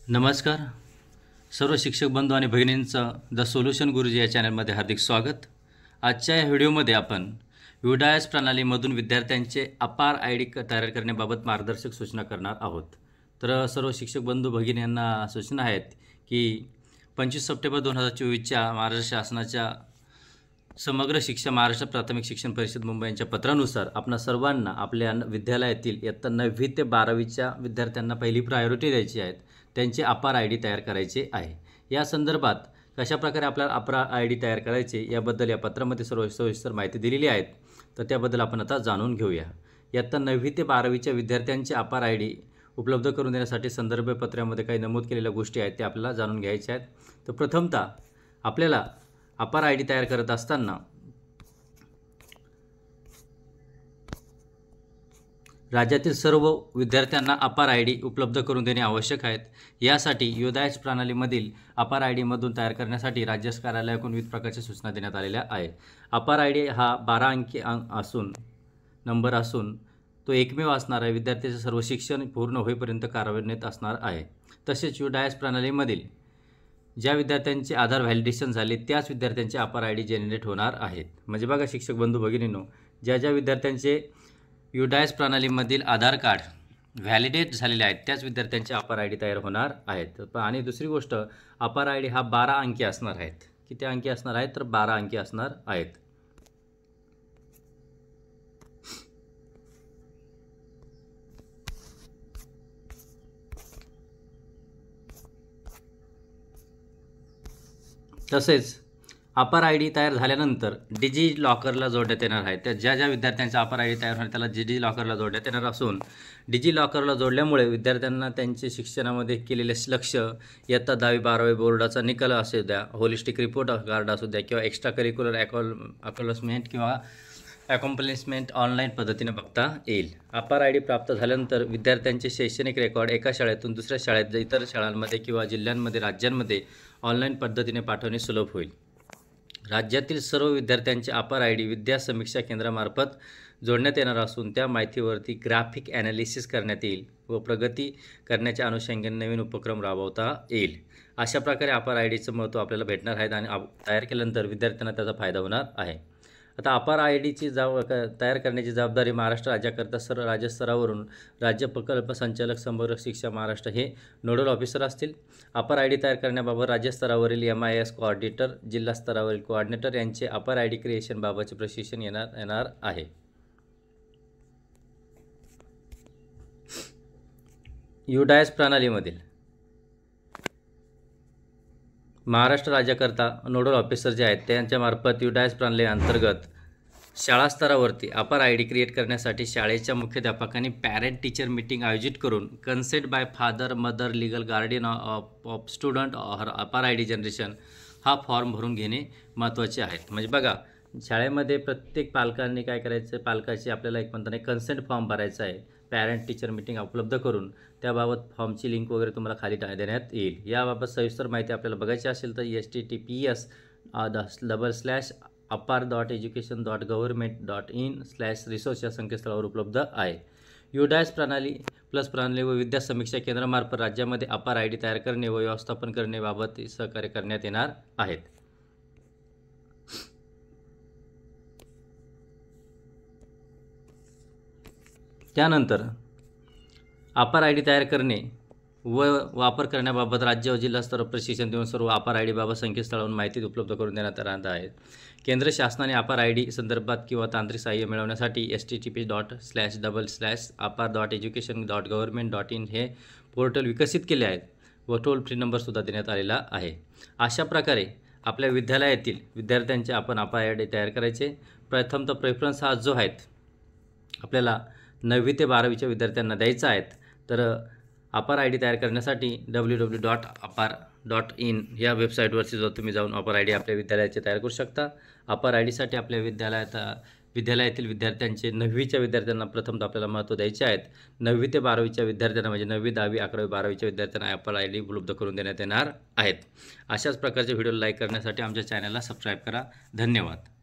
नमस्कार सर्व शिक्षक बंधू आणि भगिनींचं द सोल्युशन गुरुजी या चॅनलमध्ये हार्दिक स्वागत। आजच्या या व्हिडिओमध्ये आपण युडायस प्रणालीमधून विद्यार्थ्यांचे अपार ID तयार करण्याबाबत मार्गदर्शक सूचना करणार आहोत। तर सर्व शिक्षक बंधू भगिनींना सूचना आहेत की 25 सप्टेंबर 2024च्या महाराष्ट्र शासनाच्या समग्र शिक्षा महाराष्ट्र प्राथमिक शिक्षण परिषद मुंबई यांच्या पत्रानुसार आपणा सर्वांना आपल्या विद्यालयातील इयत्ता 9वी ते 12वीच्या विद्यार्थ्यांना पहिली प्रायोरिटी द्यायची आहे। त्यांचे अपार ID तयार करायचे आहे। या संदर्भात कशा प्रकारे आपल्याला अपार ID तयार करायचे याबद्दल या पत्रामध्ये सर्व सविस्तर माहिती दिलेली आहे। तर त्याबद्दल आपण आता जाणून घेऊया। इयत्ता 9वी ते 12वीच्या विद्यार्थ्यांचे अपार ID उपलब्ध करून देण्यासाठी संदर्भ पत्रामध्ये काही नमूद केलेल्या गोष्टी आहेत त्या आपल्याला जाणून घ्यायच्या आहेत। तर प्रथमतः आपल्याला अपार ID तयार करत असताना राज्यातील सर्व विद्यार्थ्यांना अपार ID उपलब्ध करून देणे आवश्यक आहे। यासाठी युडायस प्रणालीमधील अपार ID मधून तयार करण्यासाठी राज्य कार्यालयाकडून विविध प्रकारच्या सूचना देण्यात आलेल्या आहेत। अपार ID हा 12 अंकी नंबर असून तो एकमेव असणार आहे। विद्यार्थ्याचे सर्व शिक्षण पूर्ण होईपर्यंत कार्यान्वित असणार आहे। तसेच युडायस प्रणालीमधील ज्या विद्यार्थ्यांचे आधार व्हॅलिडेशन झाले त्याच विद्यार्थ्यांचे अपार ID जनरेट होणार आहेत। म्हणजे बघा शिक्षक बंधू भगिनींनो, ज्या विद्यार्थ्यांचे युडायस प्रणालीमधील आधार कार्ड व्हॅलिडेट झालेले आहेत त्याच विद्यार्थ्यांचे अपार ID तयार होणार आहेत। आणि दुसरी गोष्ट, अपार ID हा 12 अंकी असणार आहेत। किती अंकी असणार आहेत? तर 12 अंकी असणार आहेत। तसेच अपार ID तयार झाल्यानंतर डिजी लॉकरला जोडण्यात येणार आहे। त्या ज्या विद्यार्थ्यांचा अपार ID तयार होणार त्याला डिजी लॉकरला जोडण्यात येणार असून डिजी लॉकरला जोडल्यामुळे विद्यार्थ्यांना त्यांचे शिक्षणामध्ये केलेले लक्ष, इयत्ता 10वी 12वी बोर्डाचा निकाल असू द्या, होलिस्टिक रिपोर्ट कार्ड असू द्या किंवा एक्स्ट्रा करिक्युलर अकॉम्प्लिशमेंट किंवा अकॉम्प्लिशमेंट ऑनलाईन पद्धतीने बघता येईल। अपार ID प्राप्त झाल्यानंतर विद्यार्थ्यांचे शैक्षणिक रेकॉर्ड एका शाळेतून दुसऱ्या शाळेत, इतर शाळांमध्ये किंवा जिल्ह्यांमध्ये, राज्यांमध्ये ऑनलाईन पद्धतीने पाठवणे सुलभ होईल। राज्यातील सर्व विद्यार्थ्यांचे अपार ID विद्या समीक्षा केंद्रामार्फत जोडण्यात येणार असून त्या माहितीवरती ग्राफिक ॲनालिसिस करण्यात येईल व प्रगती करण्याच्या अनुषंगाने नवीन उपक्रम राबवता येईल। अशा प्रकारे अपार IDचं महत्त्व आपल्याला भेटणार आहे आणि तयार केल्यानंतर विद्यार्थ्यांना त्याचा फायदा होणार आहे। आता अपार IDची तयार करण्याची जबाबदारी महाराष्ट्र राज्याकरता सर्व राज्यस्तरावरून राज्य प्रकल्प संचालक समग्र शिक्षा महाराष्ट्र हे नोडल ऑफिसर असतील। अपार ID तयार करण्याबाबत राज्यस्तरावरील MIS कोऑर्डिनेटर, जिल्हा स्तरावरील कोऑर्डिनेटर यांचे अपार ID क्रिएशन बाबतचे प्रशिक्षण येणार आहे। युडायस प्रणालीमधील महाराष्ट्र राज्याकरता नोडल ऑफिसर जे आहेत त्यांच्यामार्फत युडायस प्रणाली अंतर्गत शाळा स्तरावरती अपार ID क्रिएट करण्यासाठी शाळेच्या मुख्याध्यापकांनी पॅरेंट टीचर मीटिंग आयोजित करून consent bye father, mother, legal guardian of student or अपार ID जनरेशन हा फॉर्म भरून घेणे महत्त्वाचे आहे। म्हणजे बघा शाळेमध्ये प्रत्येक पालकांनी काय करायचं, पालकाची आपल्याला एक म्हणताना कन्सेंट फॉर्म भरायचा आहे। पॅरेंट टीचर मीटिंग उपलब्ध करून त्याबाबत फॉर्मची लिंक वगैरे तुम्हाला खाली देण्यात येईल। याबाबत सविस्तर माहिती आपल्याला बघायची असेल तर https:/apar.education.government.in/resource या संकेतस्थळावर उपलब्ध आहे। युडायस प्रणाली प्लस प्रणाली व विद्या समीक्षा केंद्रामार्फत राज्यामध्ये अपार ID तयार करणे व व्यवस्थापन करण्याबाबत सहकार्य करण्यात येणार आहेत। त्यानंतर अपार ID तयार करणे व वापर करण्याबाबत राज्य व जिल्हा स्तरावर प्रशिक्षण देऊन सर्व अपार ID बाबत संकेतस्थळावरून माहिती उपलब्ध करून देण्यात येणार आहे। केंद्र शासनाने अपार ID संदर्भात किंवा तांत्रिक सहाय्य मिळवण्यासाठी https://apar.education.government.in हे पोर्टल विकसित केले आहेत व टोल फ्री नंबरसुद्धा देण्यात आलेला आहे। अशा प्रकारे आपल्या विद्यालयातील विद्यार्थ्यांचे आपण अपार ID तयार करायचे। प्रथमतः प्रेफरन्स हा जो आहे आपल्याला 9वी ते 12वीच्या विद्यार्थ्यांना द्यायचा आहे। तर अपार ID तयार करण्यासाठी www.apar.in या वेबसाईटवरती जो तुम्ही जाऊन अपार ID आपल्या विद्यालयाचे तयार करू शकता। अपार IDसाठी आपल्या विद्यालयातील विद्यार्थ्यांचे 9वीच्या विद्यार्थ्यांना प्रथमतः आपल्याला महत्त्व द्यायचे आहेत। 9वी ते 12वीच्या विद्यार्थ्यांना म्हणजे 9वी 10वी 11वी 12वीच्या विद्यार्थ्यांना अपार ID उपलब्ध करून देण्यात येणार आहेत। अशाच प्रकारचे व्हिडिओ लाईक करण्यासाठी आमच्या चॅनलला सबस्क्राईब करा। धन्यवाद।